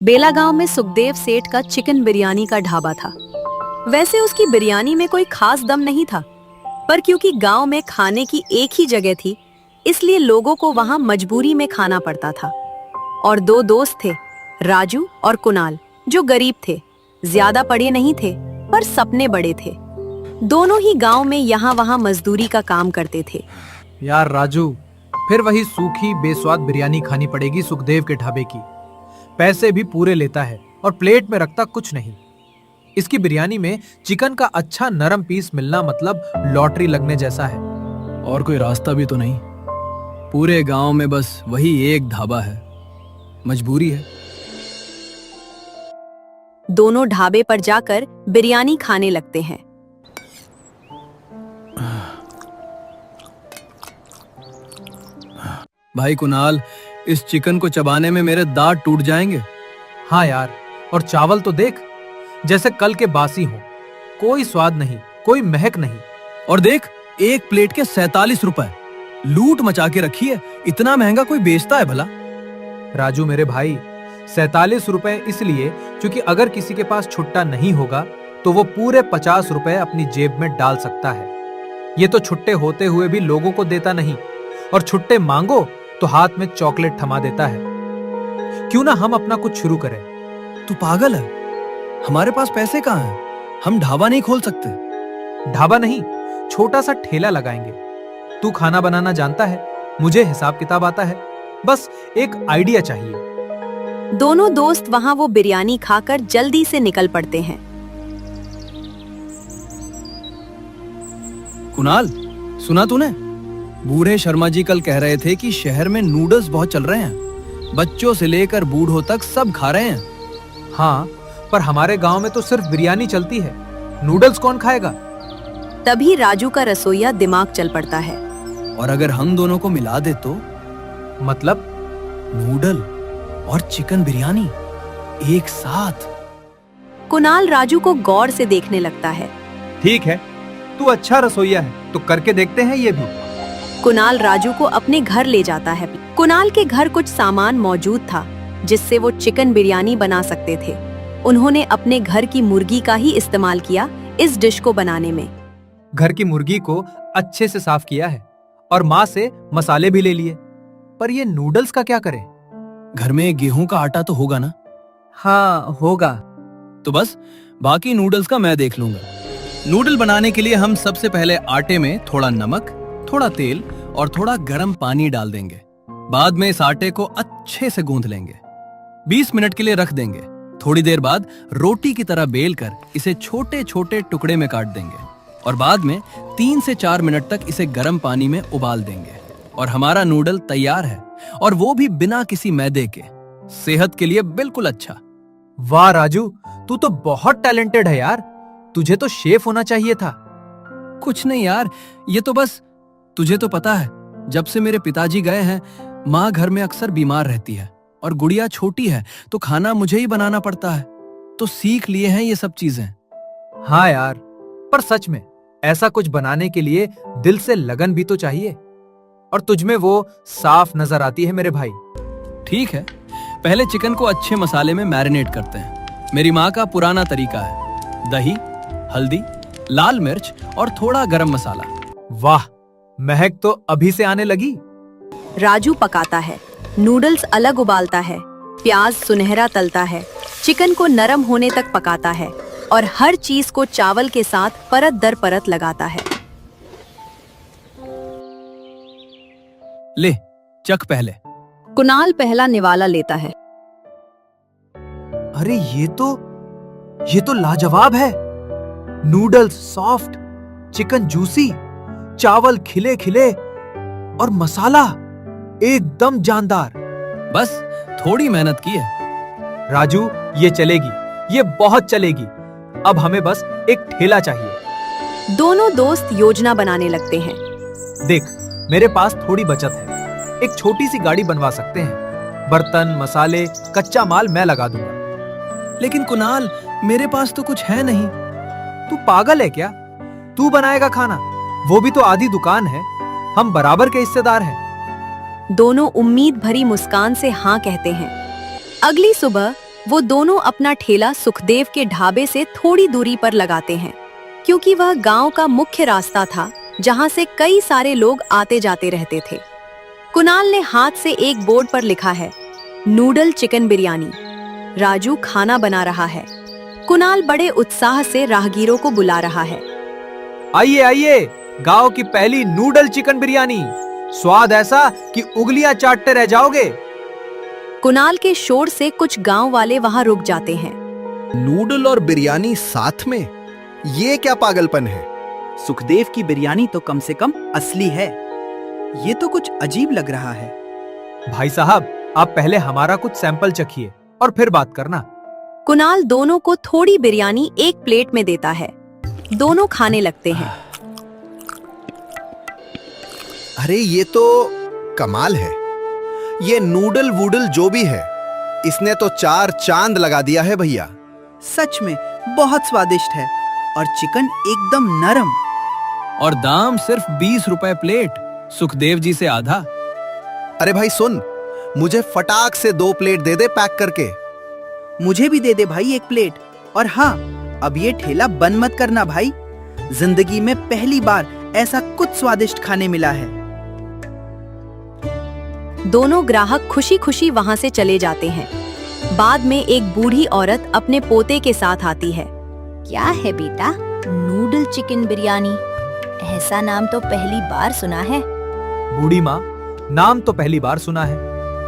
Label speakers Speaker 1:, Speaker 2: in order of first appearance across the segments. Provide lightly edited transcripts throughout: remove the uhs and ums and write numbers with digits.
Speaker 1: बेला गांव में सुखदेव सेठ का चिकन बिरयानी का ढाबा था। वैसे उसकी बिरयानी में कोई खास दम नहीं था, पर क्योंकि गांव में खाने की एक ही जगह थी, इसलिए लोगों को वहां मजबूरी में खाना पड़ता था। और दो दोस्त थे, राजू और कुणाल, जो गरीब थे, ज्यादा पढ़े नहीं थे, पर सपने बड़े थे। दोनों ही गांव में यहाँ वहाँ मजदूरी का काम करते थे।
Speaker 2: यार राजू, फिर वही सूखी बेस्वाद बिरयानी खानी पड़ेगी सुखदेव के ढाबे की। पैसे भी पूरे लेता है और प्लेट में रखता कुछ नहीं। इसकी बिरयानी में चिकन का अच्छा नरम पीस मिलना मतलब लॉटरी लगने जैसा है।
Speaker 3: और कोई रास्ता भी तो नहीं। पूरे गांव में बस वही एक ढाबा है, मजबूरी है।
Speaker 1: दोनों ढाबे पर जाकर बिरयानी खाने लगते हैं।
Speaker 3: भाई कुणाल, इस चिकन को चबाने में मेरे दांत टूट जाएंगे।
Speaker 2: हाँ यार, और चावल तो देख, जैसे कल के बासी हो। कोई स्वाद नहीं, कोई महक नहीं।
Speaker 3: और देख, एक प्लेट के 47 रुपए। लूट मचा के रखी है। इतना महंगा कोई बेचता है भला?
Speaker 2: राजू मेरे भाई, 47 रुपए इसलिए क्योंकि अगर किसी के पास छुट्टा नहीं होगा तो वो पूरे 50 रुपए अपनी जेब में डाल सकता है। ये तो छुट्टे होते हुए भी लोगों को देता नहीं, और छुट्टे मांगो तो हाथ में चॉकलेट थमा देता है। क्यों ना हम अपना कुछ शुरू करें?
Speaker 3: तू पागल है? हमारे पास पैसे कहाँ हैं? हम ढाबा नहीं खोल सकते।
Speaker 2: ढाबा नहीं, छोटा सा ठेला लगाएंगे। तू खाना बनाना जानता है, मुझे हिसाब किताब आता है, बस एक आइडिया चाहिए।
Speaker 1: दोनों दोस्त वहां वो बिरयानी खाकर जल्दी से निकल पड़ते हैं।
Speaker 3: कुणाल, सुना तूने? बूढ़े शर्मा जी कल कह रहे थे कि शहर में नूडल्स बहुत चल रहे हैं। बच्चों से लेकर बूढ़ों तक सब खा रहे हैं।
Speaker 2: हाँ, पर हमारे गांव में तो सिर्फ बिरयानी चलती है, नूडल्स कौन खाएगा?
Speaker 1: तभी राजू का रसोइया दिमाग चल पड़ता है।
Speaker 3: और अगर हम दोनों को मिला दे तो?
Speaker 2: मतलब?
Speaker 3: नूडल और चिकन बिरयानी एक साथ।
Speaker 1: कुणाल राजू को गौर से देखने लगता है।
Speaker 2: ठीक है, तू अच्छा रसोइया है तो करके देखते हैं ये भी।
Speaker 1: कुणाल राजू को अपने घर ले जाता है। कुणाल के घर कुछ सामान मौजूद था जिससे वो चिकन बिरयानी बना सकते थे। उन्होंने अपने घर की मुर्गी का ही इस्तेमाल किया इस डिश को बनाने में।
Speaker 2: घर की मुर्गी को अच्छे से साफ किया है और माँ से मसाले भी ले लिए। पर ये नूडल्स का क्या करें?
Speaker 3: घर में गेहूं का आटा तो होगा ना?
Speaker 2: हाँ होगा।
Speaker 3: तो बस बाकी नूडल्स का मैं देख लूंगा। नूडल बनाने के लिए हम सबसे पहले आटे में थोड़ा नमक, थोड़ा तेल और थोड़ा गर्म पानी डाल देंगे। बाद में इस आटे को अच्छे से गूंथ लेंगे। 20 मिनट के लिए रख देंगे। थोड़ी देर बाद रोटी की तरह बेलकर इसे छोटे छोटे टुकड़े में काट देंगे और बाद में 3 से 4 मिनट तक इसे गर्म पानी में उबाल देंगे। और हमारा नूडल तैयार है, और वो भी बिना किसी मैदे के। सेहत के लिए बिल्कुल अच्छा।
Speaker 2: वाह राजू, तू तो बहुत टैलेंटेड है यार। तुझे तो शेफ होना चाहिए था।
Speaker 3: कुछ नहीं यार, ये तो बस, तुझे तो पता है, जब से मेरे पिताजी गए हैं, माँ घर में अक्सर बीमार रहती है और गुड़िया छोटी है, तो खाना मुझे ही बनाना पड़ता है। तो सीख लिए हैं ये सब चीजें।
Speaker 2: हाँ यार, पर सच में ऐसा कुछ बनाने के लिए दिल से लगन भी तो चाहिए, और तुझमें वो साफ नजर आती है मेरे भाई।
Speaker 3: ठीक है, पहले चिकन को अच्छे मसाले में मैरिनेट करते हैं। मेरी माँ का पुराना तरीका है। दही, हल्दी, लाल मिर्च और थोड़ा गरम मसाला।
Speaker 2: वाह, महक तो अभी से आने लगी।
Speaker 1: राजू पकाता है, नूडल्स अलग उबालता है, प्याज सुनहरा तलता है, चिकन को नरम होने तक पकाता है और हर चीज को चावल के साथ परत दर परत लगाता है।
Speaker 3: ले, चख पहले।
Speaker 1: कुणाल पहला निवाला लेता है।
Speaker 2: अरे ये तो लाजवाब है। नूडल्स सॉफ्ट, चिकन जूसी, चावल खिले खिले और मसाला एकदम जानदार।
Speaker 3: बस थोड़ी मेहनत की है।
Speaker 2: राजू, ये चलेगी, ये बहुत चलेगी। अब हमें बस एक ठेला चाहिए।
Speaker 1: दोनों दोस्त योजना बनाने लगते हैं।
Speaker 2: देख, मेरे पास थोड़ी बचत है। एक छोटी सी गाड़ी बनवा सकते हैं। बर्तन, मसाले, कच्चा माल मैं लगा दूंगा।
Speaker 3: लेकिन कुणाल, मेरे पास तो कुछ है नहीं।
Speaker 2: तू पागल है क्या? तू बनाएगा खाना, वो भी तो आधी दुकान है। हम बराबर के हिस्सेदार हैं।
Speaker 1: दोनों उम्मीद भरी मुस्कान से हाँ कहते हैं। अगली सुबह वो दोनों अपना ठेला सुखदेव के ढाबे से थोड़ी दूरी पर लगाते हैं, क्योंकि वह गांव का मुख्य रास्ता था जहां से कई सारे लोग आते जाते रहते थे। कुणाल ने हाथ से एक बोर्ड पर लिखा है, नूडल चिकन बिरयानी। राजू खाना बना रहा है। कुणाल बड़े उत्साह से राहगीरों को बुला रहा है।
Speaker 2: आइए आइए, गांव की पहली नूडल चिकन बिरयानी, स्वाद ऐसा कि उंगलियां चाटते रह जाओगे।
Speaker 1: कुणाल के शोर से कुछ गांव वाले वहां रुक जाते हैं।
Speaker 4: नूडल और बिरयानी साथ में, ये क्या पागलपन है?
Speaker 5: सुखदेव की बिरयानी तो कम से कम असली है। ये तो कुछ अजीब लग रहा है।
Speaker 2: भाई साहब, आप पहले हमारा कुछ सैंपल चखिए और फिर बात करना।
Speaker 1: कुणाल दोनों को थोड़ी बिरयानी एक प्लेट में देता है। दोनों खाने लगते हैं।
Speaker 4: अरे ये तो कमाल है। ये नूडल वूडल जो भी है, इसने तो 4 चांद लगा दिया है भैया।
Speaker 5: सच में बहुत स्वादिष्ट है और चिकन एकदम नरम।
Speaker 3: और दाम सिर्फ 20 रुपए प्लेट, सुखदेव जी से आधा।
Speaker 4: अरे भाई सुन, मुझे फटाक से 2 प्लेट दे दे पैक करके।
Speaker 5: मुझे भी दे दे भाई 1 प्लेट। और हाँ, अब ये ठेला बंद मत करना भाई। जिंदगी में पहली बार ऐसा कुछ स्वादिष्ट खाने मिला है।
Speaker 1: दोनों ग्राहक खुशी खुशी वहां से चले जाते हैं। बाद में एक बूढ़ी औरत अपने पोते के साथ आती है।
Speaker 6: क्या है बेटा? नूडल चिकन बिरयानी, ऐसा नाम तो पहली बार सुना है।
Speaker 2: बूढ़ी माँ, नाम तो पहली बार सुना है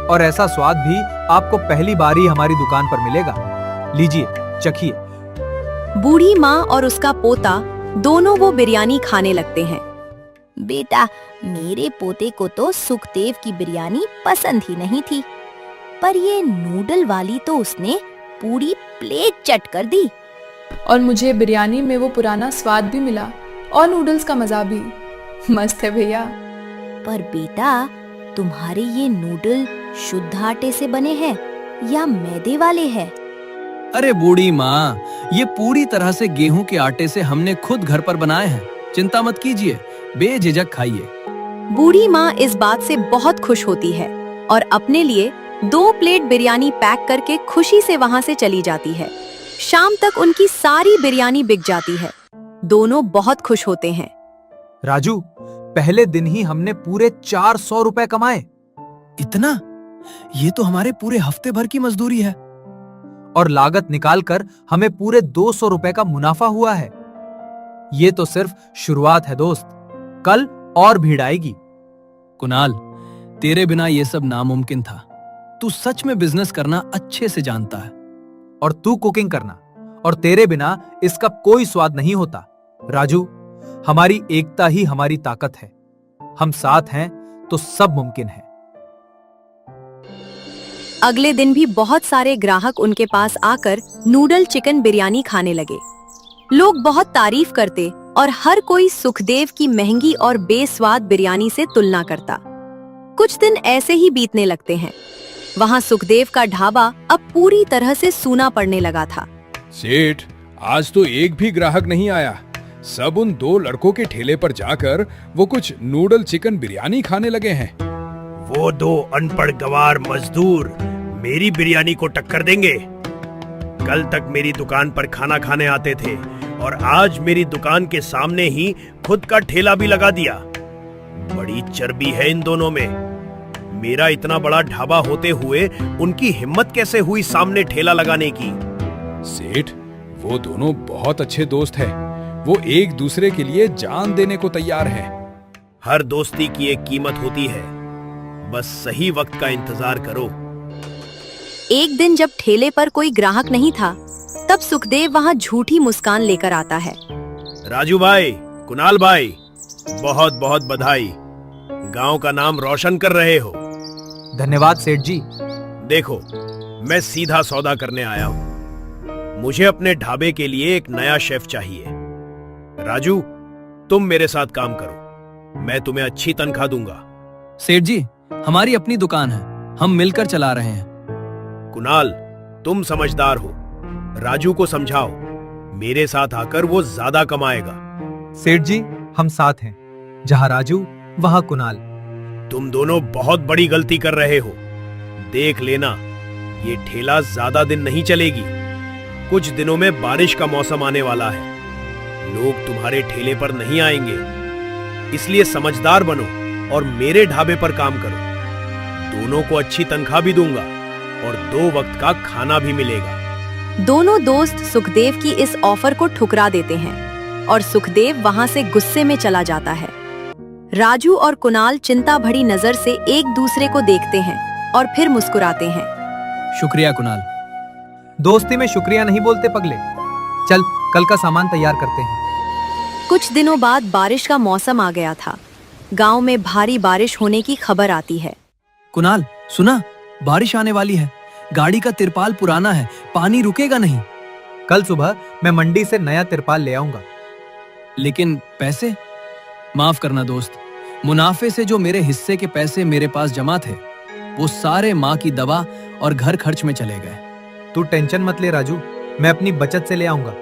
Speaker 2: और ऐसा स्वाद भी आपको पहली बार ही हमारी दुकान पर मिलेगा। लीजिए, चखिए।
Speaker 1: बूढ़ी माँ और उसका पोता दोनों वो बिरयानी खाने लगते हैं।
Speaker 6: बेटा, मेरे पोते को तो सुखदेव की बिरयानी पसंद ही नहीं थी, पर ये नूडल वाली तो उसने पूरी प्लेट चट कर दी।
Speaker 7: और मुझे बिरयानी में वो पुराना स्वाद भी मिला और नूडल्स का मजा भी। मस्त है भैया।
Speaker 6: पर बेटा, तुम्हारे ये नूडल शुद्ध आटे से बने हैं या मैदे वाले हैं?
Speaker 3: अरे बूढ़ी माँ, ये पूरी तरह से गेहूं के आटे से हमने खुद घर पर बनाए हैं। चिंता मत कीजिए, बेझिझक खाइए।
Speaker 1: बूढ़ी माँ इस बात से बहुत खुश होती है और अपने लिए 2 प्लेट बिरयानी पैक करके खुशी से वहां से चली जाती है। शाम तक उनकी सारी बिरयानी बिक जाती है। दोनों बहुत खुश होते हैं।
Speaker 2: राजू, पहले दिन ही हमने पूरे 400 रुपए कमाए।
Speaker 3: इतना? ये तो हमारे पूरे हफ्ते भर की मजदूरी है।
Speaker 2: और लागत निकालकर हमें पूरे 200 रुपए का मुनाफा हुआ है। ये तो सिर्फ शुरुआत है दोस्त, कल और भीड़ आएगी।
Speaker 3: कुणाल, तेरे बिना ये सब नामुमकिन था। तू सच में बिजनेस करना अच्छे से जानता है।
Speaker 2: और तू कुकिंग करना, और तेरे बिना इसका कोई स्वाद नहीं होता। राजू, हमारी एकता ही हमारी ताकत है। हम साथ हैं तो सब मुमकिन है।
Speaker 1: अगले दिन भी बहुत सारे ग्राहक उनके पास आकर नूडल चिकन बिरयानी खाने लगे। लोग बहुत तारीफ करते और हर कोई सुखदेव की महंगी और बेस्वाद बिरयानी से तुलना करता। कुछ दिन ऐसे ही बीतने लगते हैं। वहां सुखदेव का ढाबा अब पूरी तरह से सूना पड़ने लगा था।
Speaker 8: सेठ, आज तो एक भी ग्राहक नहीं आया। सब उन 2 लड़कों के ठेले पर जाकर वो कुछ नूडल चिकन बिरयानी खाने लगे हैं।
Speaker 9: वो 2 अनपढ़ गवार मजदूर मेरी बिरयानी को टक्कर देंगे। कल तक मेरी दुकान पर खाना खाने आते थे और आज मेरी दुकान के सामने ही खुद का ठेला भी लगा दिया। बड़ी चर्बी है इन दोनों में। मेरा इतना बड़ा ढाबा होते हुए उनकी हिम्मत कैसे हुई सामने ठेला लगाने की?
Speaker 8: सेठ, वो दोनों बहुत अच्छे दोस्त हैं। वो एक दूसरे के लिए जान देने को तैयार हैं।
Speaker 9: हर दोस्ती की एक कीमत होती है, बस सही वक्त का इंतजार करो।
Speaker 1: एक दिन जब ठेले पर कोई ग्राहक नहीं था, तब सुखदेव वहां झूठी मुस्कान लेकर आता है।
Speaker 9: राजू भाई, कुणाल भाई, बहुत बहुत बधाई। गांव का नाम रोशन कर रहे हो।
Speaker 2: धन्यवाद सेठ जी।
Speaker 9: देखो, मैं सीधा सौदा करने आया हूं। मुझे अपने ढाबे के लिए एक नया शेफ चाहिए। राजू, तुम मेरे साथ काम करो, मैं तुम्हें अच्छी तनख्वाह दूंगा।
Speaker 3: सेठ जी, हमारी अपनी दुकान है, हम मिलकर चला रहे हैं।
Speaker 9: कुणाल, तुम समझदार हो। राजू को समझाओ, मेरे साथ आकर वो ज्यादा कमाएगा।
Speaker 2: सेठ जी, हम साथ हैं। जहां राजू वहां कुणाल।
Speaker 9: तुम दोनों बहुत बड़ी गलती कर रहे हो। देख लेना, ये ठेला ज्यादा दिन नहीं चलेगी। कुछ दिनों में बारिश का मौसम आने वाला है। लोग तुम्हारे ठेले पर नहीं आएंगे, इसलिए समझदार बनो और मेरे ढाबे पर काम करो। दोनों को अच्छी तनख्वाह भी दूंगा और 2 वक्त का खाना भी मिलेगा।
Speaker 1: दोनों दोस्त सुखदेव की इस ऑफर को ठुकरा देते हैं और सुखदेव वहां से गुस्से में चला जाता है। राजू और कुणाल चिंता भरी नजर से एक दूसरे को देखते हैं और फिर मुस्कुराते हैं।
Speaker 3: शुक्रिया कुणाल।
Speaker 2: दोस्ती में शुक्रिया नहीं बोलते पगले। चल कल का सामान तैयार करते हैं।
Speaker 1: कुछ दिनों बाद बारिश का मौसम आ गया था। गांव में भारी बारिश होने की खबर आती है।
Speaker 3: कुणाल सुना, बारिश आने वाली है। गाड़ी का तिरपाल पुराना है, पानी रुकेगा नहीं।
Speaker 2: कल सुबह मैं मंडी से नया तिरपाल ले आऊंगा।
Speaker 3: लेकिन पैसे? माफ करना दोस्त, मुनाफे से जो मेरे हिस्से के पैसे मेरे पास जमा थे वो सारे माँ की दवा और घर खर्च में चले गए।
Speaker 2: तू टेंशन मत ले राजू, मैं अपनी बचत से ले आऊंगा।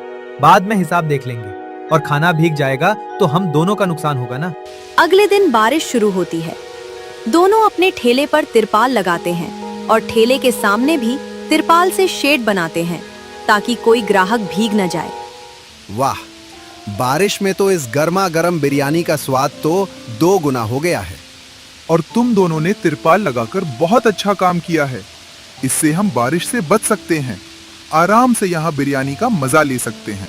Speaker 2: बाद में हिसाब देख लेंगे और खाना भीग जाएगा तो हम दोनों का नुकसान होगा ना।
Speaker 1: अगले दिन बारिश शुरू होती है। दोनों अपने ठेले पर तिरपाल लगाते हैं और ठेले के सामने भी तिरपाल से शेड बनाते हैं ताकि कोई ग्राहक भीग न जाए।
Speaker 4: वाह, बारिश में तो इस गर्मा गर्म बिरयानी का स्वाद तो 2 गुना हो गया है।
Speaker 10: और तुम दोनों ने तिरपाल लगाकर बहुत अच्छा काम किया है। इससे हम बारिश से बच सकते हैं, आराम से यहाँ बिरयानी का मजा ले सकते हैं।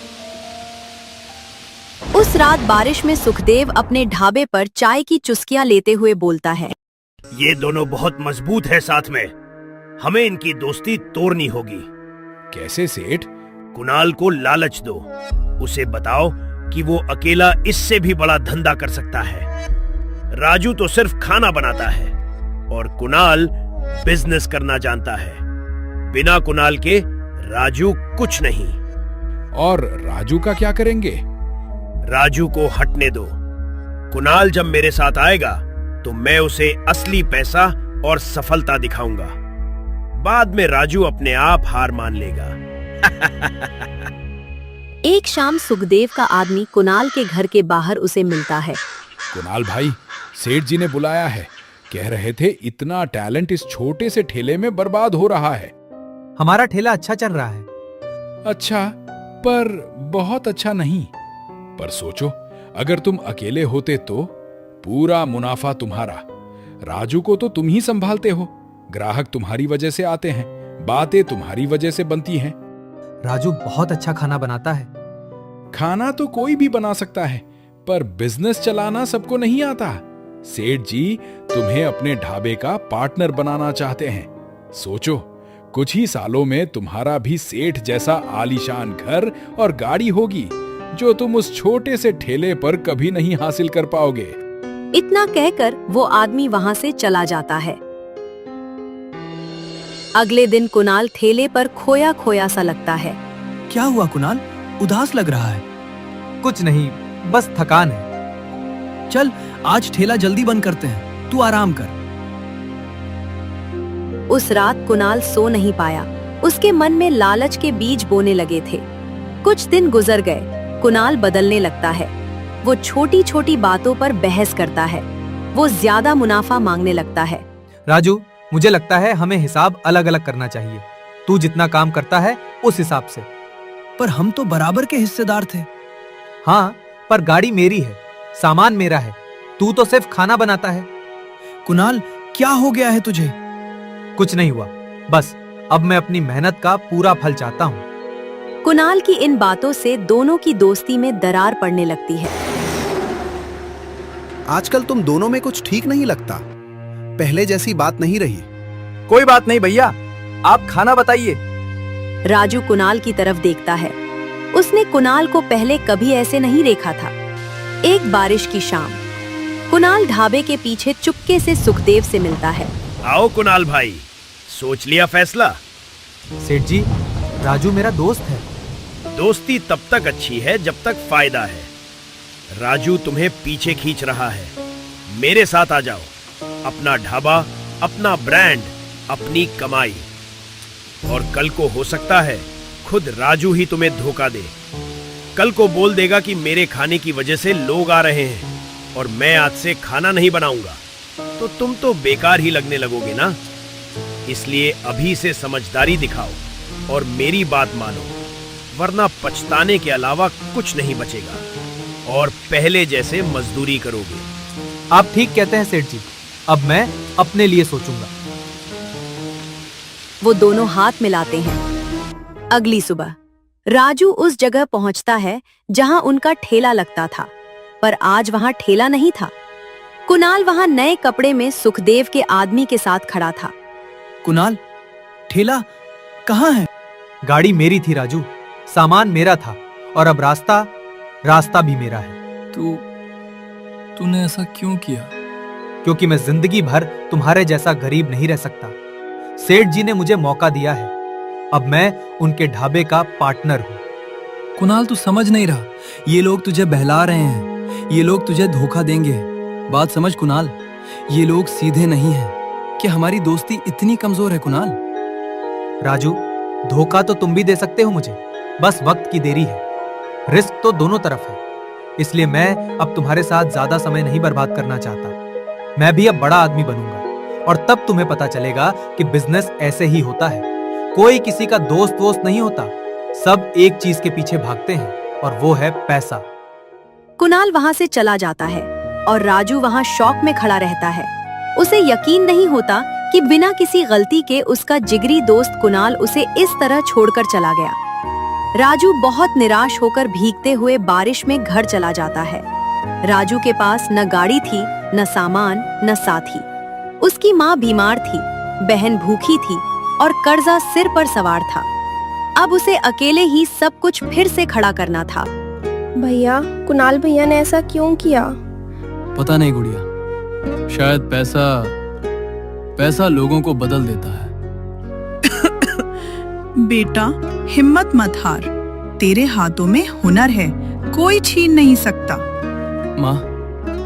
Speaker 1: उस रात बारिश में सुखदेव अपने ढाबे पर चाय की चुस्कियां लेते हुए बोलता है।
Speaker 9: ये दोनों बहुत मजबूत है साथ में, हमें इनकी दोस्ती तोड़नी होगी।
Speaker 8: कैसे सेठ?
Speaker 9: कुणाल को लालच दो, उसे बताओ कि वो अकेला इससे भी बड़ा धंधा कर सकता है। राजू तो सिर्फ खाना बनाता है और कुणाल बिजनेस करना जानता है। बिना कुणाल के राजू कुछ नहीं।
Speaker 8: और राजू का क्या करेंगे?
Speaker 9: राजू को हटने दो। कुणाल जब मेरे साथ आएगा तो मैं उसे असली पैसा और सफलता दिखाऊंगा। बाद में राजू अपने आप हार मान लेगा।
Speaker 1: एक शाम सुखदेव का आदमी कुणाल के घर के बाहर उसे मिलता है।
Speaker 8: कुणाल भाई, सेठ जी ने बुलाया है। कह रहे थे इतना टैलेंट इस छोटे से ठेले में बर्बाद हो रहा है।
Speaker 2: हमारा ठेला अच्छा चल रहा है।
Speaker 8: अच्छा, पर बहुत अच्छा नहीं। पर सोचो, अगर तुम अकेले होते तो पूरा मुनाफा तुम्हारा। राजू को तो तुम ही संभालते हो, ग्राहक तुम्हारी वजह से आते हैं, बातें तुम्हारी वजह से बनती हैं।
Speaker 2: राजू बहुत अच्छा खाना बनाता है।
Speaker 8: खाना तो कोई भी बना सकता है, पर बिजनेस चलाना सबको नहीं आता। सेठ जी तुम्हें अपने ढाबे का पार्टनर बनाना चाहते हैं। सोचो, कुछ ही सालों में तुम्हारा भी सेठ जैसा आलीशान घर और गाड़ी होगी, जो तुम उस छोटे से ठेले पर कभी नहीं हासिल कर पाओगे।
Speaker 1: इतना कहकर वो आदमी वहां से चला जाता है। अगले दिन कुणाल ठेले पर खोया खोया सा लगता है।
Speaker 3: क्या हुआ कुणाल, उदास लग रहा है?
Speaker 2: कुछ नहीं, बस थकान है।
Speaker 3: चल आज ठेला जल्दी बंद करते हैं, तू आराम कर।
Speaker 1: उस रात कुणाल सो नहीं पाया। उसके मन में लालच के बीज बोने लगे थे। कुछ दिन गुजर गए। कुणाल बदलने लगता है। वो छोटी छोटी बातों पर बहस करता है। वो ज्यादा मुनाफा मांगने लगता है।
Speaker 2: राजू, मुझे लगता है हमें हिसाब अलग अलग करना चाहिए। तू जितना काम करता है उस हिसाब से।
Speaker 3: पर हम तो बराबर के हिस्सेदार थे।
Speaker 2: हाँ, पर गाड़ी मेरी है, सामान मेरा है। तू तो सिर्फ खाना बनाता है।
Speaker 3: कुणाल, क्या हो गया है तुझे?
Speaker 2: कुछ नहीं हुआ, बस अब मैं अपनी मेहनत का पूरा फल चाहता हूँ।
Speaker 1: कुणाल की इन बातों से दोनों की दोस्ती में दरार पड़ने लगती है।
Speaker 4: आजकल तुम दोनों में कुछ ठीक नहीं लगता। पहले जैसी बात नहीं रही।
Speaker 5: कोई बात नहीं भैया, आप खाना बताइए।
Speaker 1: राजू कुणाल की तरफ देखता है। उसने कुणाल को पहले कभी ऐसे नहीं देखा था। एक बारिश की शाम कुणाल ढाबे के पीछे चुपके से सुखदेव से मिलता है।
Speaker 9: आओ कुणाल भाई, सोच लिया फैसला?
Speaker 2: सेठ जी, राजू मेरा दोस्त है।
Speaker 9: दोस्ती तब तक अच्छी है जब तक फायदा है। राजू तुम्हें पीछे खींच रहा है। मेरे साथ आ जाओ। अपना ढाबा, अपना ब्रांड, अपनी कमाई। और कल को हो सकता है खुद राजू ही तुम्हें धोखा दे। कल को बोल देगा कि मेरे खाने की वजह से लोग आ रहे हैं और मैं आज से खाना नहीं बनाऊंगा, तो तुम तो बेकार ही लगने लगोगे ना। इसलिए अभी से समझदारी दिखाओ और मेरी बात मानो, वरना पछताने के अलावा कुछ नहीं बचेगा और पहले जैसे मजदूरी करोगे।
Speaker 2: आप ठीक कहते हैं सेठ जी, अब मैं अपने लिए सोचूंगा।
Speaker 1: वो दोनों हाथ मिलाते हैं। अगली सुबह राजू उस जगह पहुंचता है जहां उनका ठेला लगता था, पर आज वहां ठेला नहीं था। कुणाल वहां नए कपड़े में सुखदेव के आदमी के साथ खड़ा था।
Speaker 3: कुणाल, ठेला कहाँ है?
Speaker 2: गाड़ी मेरी थी राजू, सामान मेरा था और अब रास्ता भी मेरा है।
Speaker 3: तूने ऐसा क्यों किया?
Speaker 2: क्योंकि मैं जिंदगी भर तुम्हारे जैसा गरीब नहीं रह सकता। सेठ जी ने मुझे मौका दिया है, अब मैं उनके ढाबे का पार्टनर हूँ।
Speaker 3: कुणाल, तू समझ नहीं रहा, ये लोग तुझे बहला रहे हैं, ये लोग तुझे धोखा देंगे। बात समझ कुणाल, ये लोग सीधे नहीं हैं। कि हमारी दोस्ती इतनी कमजोर है कुणाल?
Speaker 2: राजू, धोखा तो तुम भी दे सकते हो मुझे, बस वक्त की देरी है। रिस्क तो दोनों तरफ है, इसलिए मैं अब तुम्हारे साथ ज्यादा समय नहीं बर्बाद करना चाहता। मैं भी अब बड़ा आदमी बनूंगा और तब तुम्हें पता चलेगा कि बिजनेस ऐसे ही होता है। कोई किसी का दोस्त वोस्त नहीं होता, सब एक चीज के पीछे भागते हैं और वो है पैसा।
Speaker 1: कुणाल वहां से चला जाता है और राजू वहां शॉक में खड़ा रहता है। उसे यकीन नहीं होता कि बिना किसी गलती के उसका जिगरी दोस्त कुणाल उसे इस तरह छोड़कर चला गया। राजू बहुत निराश होकर भीगते हुए बारिश में घर चला जाता है। राजू के पास न गाड़ी थी, न सामान, न साथी। उसकी माँ बीमार थी, बहन भूखी थी और कर्जा सिर पर सवार था। अब उसे अकेले ही सब कुछ फिर से खड़ा करना था।
Speaker 11: भैया, कुणाल भैया ने ऐसा क्यों किया?
Speaker 3: पता नहीं गुड़िया, शायद पैसा लोगों को बदल देता है।
Speaker 12: बेटा, हिम्मत मत हार, तेरे हाथों में हुनर है, कोई छीन नहीं सकता।
Speaker 3: माँ,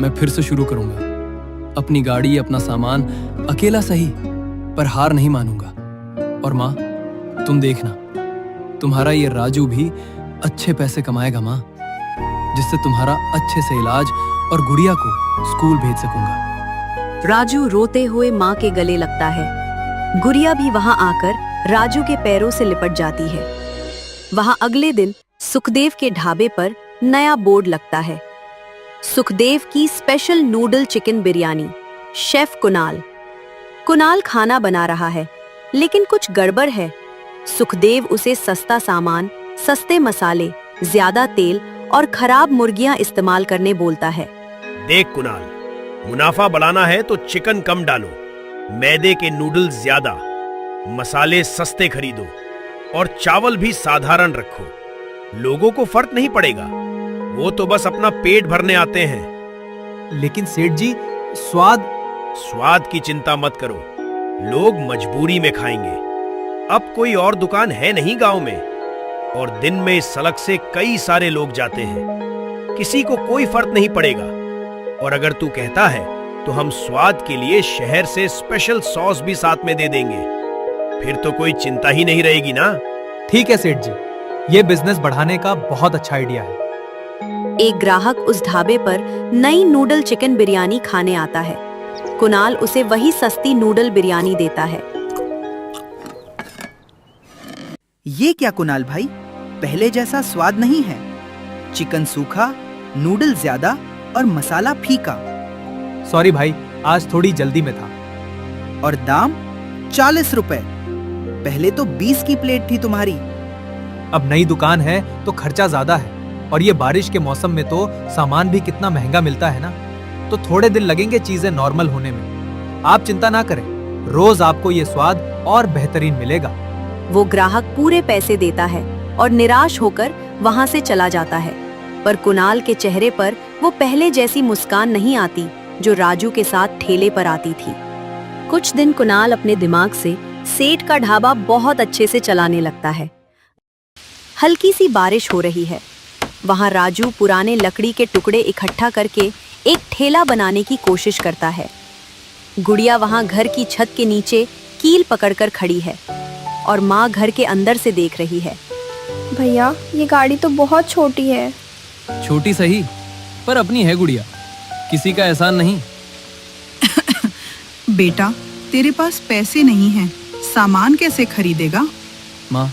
Speaker 3: मैं फिर से शुरू करूंगा। अपनी गाड़ी, अपना सामान, अकेला सही, पर हार नहीं मानूंगा। और माँ, तुम देखना, तुम्हारा ये राजू भी अच्छे पैसे कमाएगा माँ, जिससे तुम्हारा अच्छे से इलाज और गुड़िया को स्कूल भेज सकूंगा।
Speaker 1: राजू रोते हुए माँ के गले लगता है। गुड़िया भी वहां आकर राजू के पैरों से लिपट जाती है। वहां अगले दिन सुखदेव के ढाबे पर नया बोर्ड लगता है। सुखदेव की special noodle chicken biryani, chef Kunal. Kunal खाना बना रहा है, लेकिन कुछ गड़बड़ है। सुखदेव उसे सस्ता सामान, सस्ते मसाले, ज्यादा तेल और खराब मुर्गियां इस्तेमाल करने बोलता है।
Speaker 9: देख कुणाल, मुनाफा बढ़ाना है तो चिकन कम डालो, मैदे के नूडल्स ज्यादा, मसाले सस्ते खरीदो और चावल भी साधारण रखो। लोगों को फर्क नहीं पड़ेगा, वो तो बस अपना पेट भरने आते हैं।
Speaker 2: लेकिन सेठ जी, स्वाद
Speaker 9: की चिंता मत करो, लोग मजबूरी में खाएंगे। अब कोई और दुकान है नहीं गांव में, और दिन में इस सड़क से कई सारे लोग जाते हैं, किसी को कोई फर्क नहीं पड़ेगा। और अगर तू कहता है तो हम स्वाद के लिए शहर से स्पेशल सॉस भी साथ में दे देंगे, फिर तो कोई चिंता ही नहीं रहेगी ना।
Speaker 2: ठीक है सेठ जी, ये बिजनेस बढ़ाने का बहुत अच्छा आइडिया है।
Speaker 1: एक ग्राहक उस ढाबे पर नई नूडल चिकन बिरयानी खाने आता है। कुणाल उसे वही सस्ती नूडल बिरयानी देता है।
Speaker 5: ये क्या कुणाल भाई, पहले जैसा स्वाद नहीं है। चिकन सूखा, नूडल ज्यादा और मसाला फीका।
Speaker 2: सॉरी भाई, आज थोड़ी जल्दी में था।
Speaker 5: और दाम 40 रुपए, पहले तो 20 की प्लेट थी तुम्हारी।
Speaker 2: अब नई दुकान है तो खर्चा ज्यादा है, और ये बारिश के मौसम में तो सामान भी कितना महंगा मिलता है ना, तो थोड़े दिन लगेंगे चीजें नॉर्मल होने में। आप चिंता ना करें, रोज आपको ये स्वाद और बेहतरीन मिलेगा।
Speaker 1: वो ग्राहक पूरे पैसे देता है और निराश होकर वहां से चला जाता है। पर कुणाल के चेहरे पर वो पहले जैसी मुस्कान नहीं आती जो राजू के साथ ठेले पर आती थी। कुछ दिन कुणाल अपने दिमाग से सेठ का ढाबा बहुत अच्छे से चलाने लगता है। हल्की सी बारिश हो रही है। वहां राजू पुराने लकड़ी के टुकड़े इकट्ठा करके एक ठेला बनाने की कोशिश करता है। गुड़िया वहां घर की छत के नीचे कील पकड़कर खड़ी है और माँ घर के अंदर से देख रही है।
Speaker 11: भैया, ये गाड़ी तो बहुत छोटी है।
Speaker 3: छोटी सही, पर अपनी है गुड़िया, किसी का एहसान नहीं।
Speaker 12: बेटा, तेरे पास पैसे नहीं हैं, सामान कैसे खरीदेगा?
Speaker 3: माँ,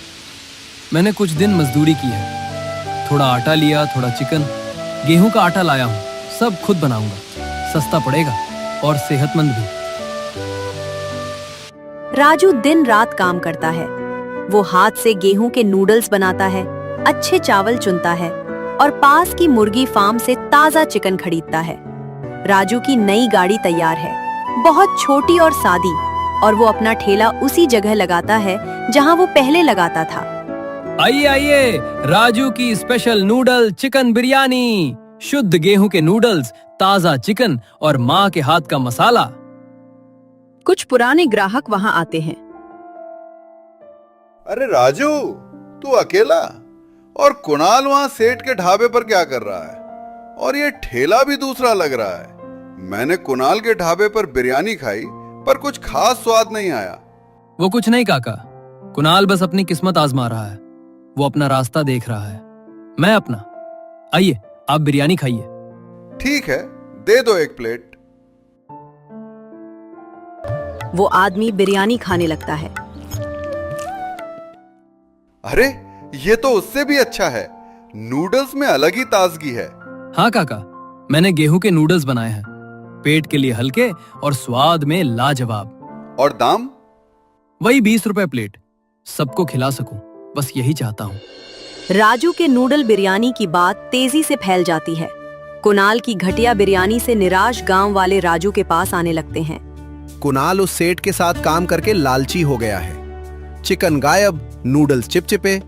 Speaker 3: मैंने कुछ दिन मजदूरी की है। थोड़ा आटा लिया, थोड़ा चिकन, गेहूं का आटा लाया हूँ। सब खुद बनाऊंगा। सस्ता पड़ेगा और सेहतमंद भी।
Speaker 1: राजू दिन रात काम करता है। वो हाथ से गेहूं के नूडल्स बनाता है, अच्छे चावल चुनता है और पास की मुर्गी फार्म से ताजा चिकन खरीदता है। राजू की नई गाड़ी तैयार है, बहुत छोटी और सादी, और वो अपना ठेला उसी जगह लगाता है जहां वो पहले लगाता था।
Speaker 3: आइए आइए, राजू की स्पेशल नूडल चिकन बिरयानी। शुद्ध गेहूं के नूडल्स, ताजा चिकन और माँ के हाथ का मसाला।
Speaker 1: कुछ पुराने ग्राहक वहां आते हैं।
Speaker 13: अरे राजू, तू अकेला? और कुणाल वहां सेठ के ढाबे पर क्या कर रहा है? और ये ठेला भी दूसरा लग रहा है। मैंने कुणाल के ढाबे पर बिरयानी खाई, पर कुछ खास स्वाद नहीं आया।
Speaker 3: वो कुछ नहीं काका, कुणाल बस अपनी किस्मत आजमा रहा है। वो अपना रास्ता देख रहा है, मैं अपना। आइए, आप बिरयानी खाइए।
Speaker 13: ठीक है, दे दो एक प्लेट।
Speaker 1: वो आदमी बिरयानी खाने लगता है।
Speaker 13: अरे, ये तो उससे भी अच्छा है। नूडल्स में अलग ही ताजगी है।
Speaker 3: हाँ काका, मैंने गेहूं के नूडल्स बनाए हैं। पेट के लिए हल्के और स्वाद में लाजवाब।
Speaker 13: और दाम?
Speaker 3: वही 20 रुपए प्लेट। सबको खिला सकूं, बस यही चाहता हूँ।
Speaker 1: राजू के नूडल बिरयानी की बात तेजी से फैल जाती है। कुणाल की घटिया बिरयानी से निराश गांव वाले राजू के पास आने लगते हैं।
Speaker 4: कुणाल उस सेठ के साथ काम करके लालची हो गया है। चिकन गायब, नूडल्स चिपचिपे,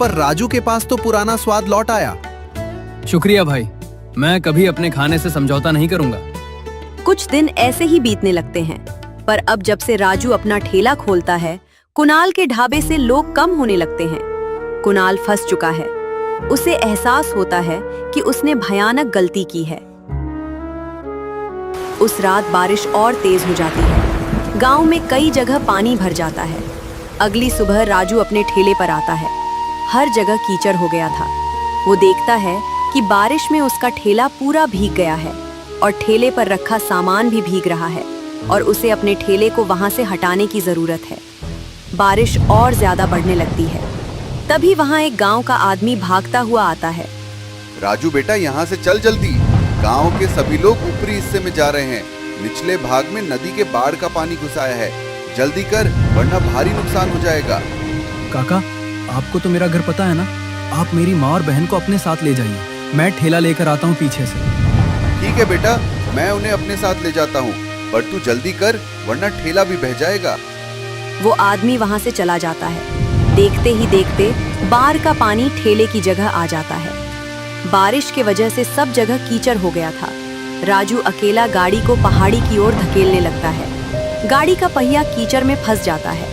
Speaker 4: पर राजू के पास तो पुराना स्वाद लौट आया।
Speaker 3: शुक्रिया भाई, मैं कभी अपने खाने से समझौता नहीं करूंगा।
Speaker 1: कुछ दिन ऐसे ही बीतने लगते हैं, पर अब जब से राजू अपना ठेला खोलता है, कुणाल के ढाबे से लोग कम होने लगते हैं। कुणाल फंस चुका है। उसे एहसास होता है कि उसने भयानक गलती की है। उस रात बारिश और तेज हो जाती है। गांव में कई जगह पानी भर जाता है। अगली सुबह राजू अपने ठेले पर आता है। हर जगह कीचड़ हो गया था। वो देखता है कि बारिश में उसका ठेला पूरा भीग गया है और ठेले पर रखा सामान भी भीग रहा है और उसे अपने ठेले को वहां से हटाने की जरूरत है। बारिश और ज्यादा बढ़ने लगती है। तभी वहां एक गांव का आदमी भागता हुआ आता है।
Speaker 13: राजू बेटा, यहाँ से चल जल्दी। गांव के सभी लोग ऊपरी हिस्से में जा रहे हैं। निचले भाग में नदी के बाढ़ का पानी घुस आया है। जल्दी कर, वरना भारी नुकसान हो जाएगा।
Speaker 3: काका, आपको तो मेरा घर पता है ना। आप मेरी माँ और बहन को अपने साथ ले जाइए। मैं ठेला लेकर आता हूँ पीछे से।
Speaker 13: ठीक है बेटा, मैं उन्हें अपने साथ ले जाता हूँ, पर तू जल्दी कर, वरना ठेला भी बह जाएगा।
Speaker 1: वो आदमी वहां से चला जाता है। देखते ही देखते बाढ़ का पानी ठेले की जगह आ जाता है। बारिश के वजह से सब जगह कीचड़ हो गया था। राजू अकेला गाड़ी को पहाड़ी की ओर धकेलने लगता है। गाड़ी का पहिया कीचड़ में फंस जाता है।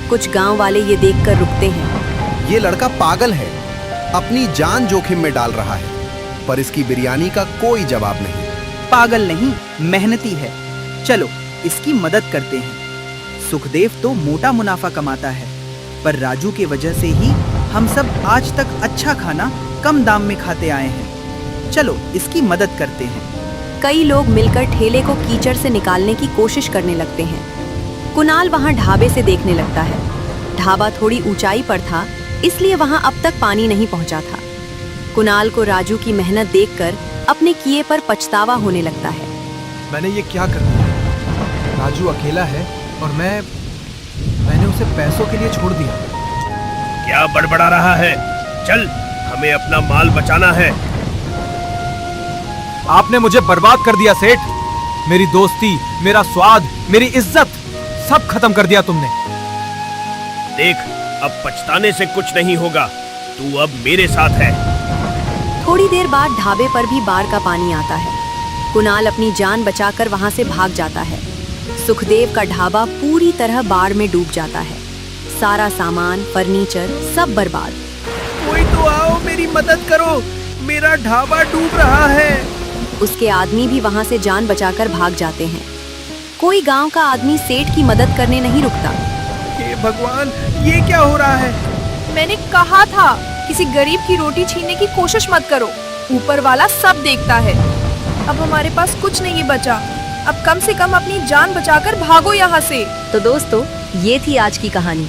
Speaker 1: कुछ गांव वाले ये देखकर रुकते हैं।
Speaker 4: ये लड़का पागल है, अपनी जान जोखिम में डाल रहा है, पर इसकी बिरयानी का कोई जवाब नहीं।
Speaker 5: पागल नहीं, मेहनती है। चलो इसकी मदद करते हैं। सुखदेव तो मोटा मुनाफा कमाता है, पर राजू के वजह से ही हम सब आज तक अच्छा खाना कम दाम में खाते आए हैं। चलो इसकी मदद करते हैं।
Speaker 1: कई लोग मिलकर ठेले को कीचड़ से निकालने की कोशिश करने लगते हैं। कुणाल वहां ढाबे से देखने लगता है। ढाबा थोड़ी ऊंचाई पर था, इसलिए वहां अब तक पानी नहीं पहुंचा था। कुणाल को राजू की मेहनत देखकर अपने किए पर पछतावा होने लगता है।
Speaker 2: मैंने ये क्या कर दिया? राजू अकेला है और मैंने उसे पैसों के लिए छोड़ दिया।
Speaker 9: क्या बड़बड़ा रहा है? चल, हमें अपना माल बचाना है।
Speaker 2: आपने मुझे बर्बाद कर दिया सेठ। मेरी दोस्ती, मेरा स्वाद, मेरी इज्जत, सब खत्म कर दिया तुमने।
Speaker 9: देख, अब पछताने से कुछ नहीं होगा। तू अब मेरे साथ है।
Speaker 1: थोड़ी देर बाद ढाबे पर भी बाढ़ का पानी आता है। कुणाल अपनी जान बचाकर वहां से भाग जाता है। सुखदेव का ढाबा पूरी तरह बाढ़ में डूब जाता है। सारा सामान, फर्नीचर सब बर्बाद।
Speaker 5: कोई तो आओ, मेरी मदद करो, मेरा ढाबा डूब रहा है।
Speaker 1: उसके आदमी भी वहां से जान बचाकर भाग जाते हैं। कोई गांव का आदमी सेठ की मदद करने नहीं रुकता।
Speaker 5: हे भगवान, ये क्या हो रहा है?
Speaker 7: मैंने कहा था, किसी गरीब की रोटी छीनने की कोशिश मत करो। ऊपर वाला सब देखता है। अब हमारे पास कुछ नहीं बचा। अब कम से कम अपनी जान बचाकर भागो यहाँ से।
Speaker 1: तो दोस्तों, ये थी आज की कहानी।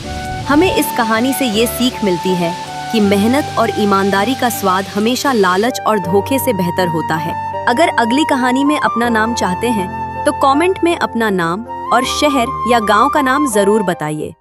Speaker 1: हमें इस कहानी से ये सीख मिलती है कि मेहनत और ईमानदारी का स्वाद हमेशा लालच और धोखे से बेहतर होता है। अगर अगली कहानी में अपना नाम चाहते हैं तो कमेंट में अपना नाम और शहर या गांव का नाम जरूर बताइए।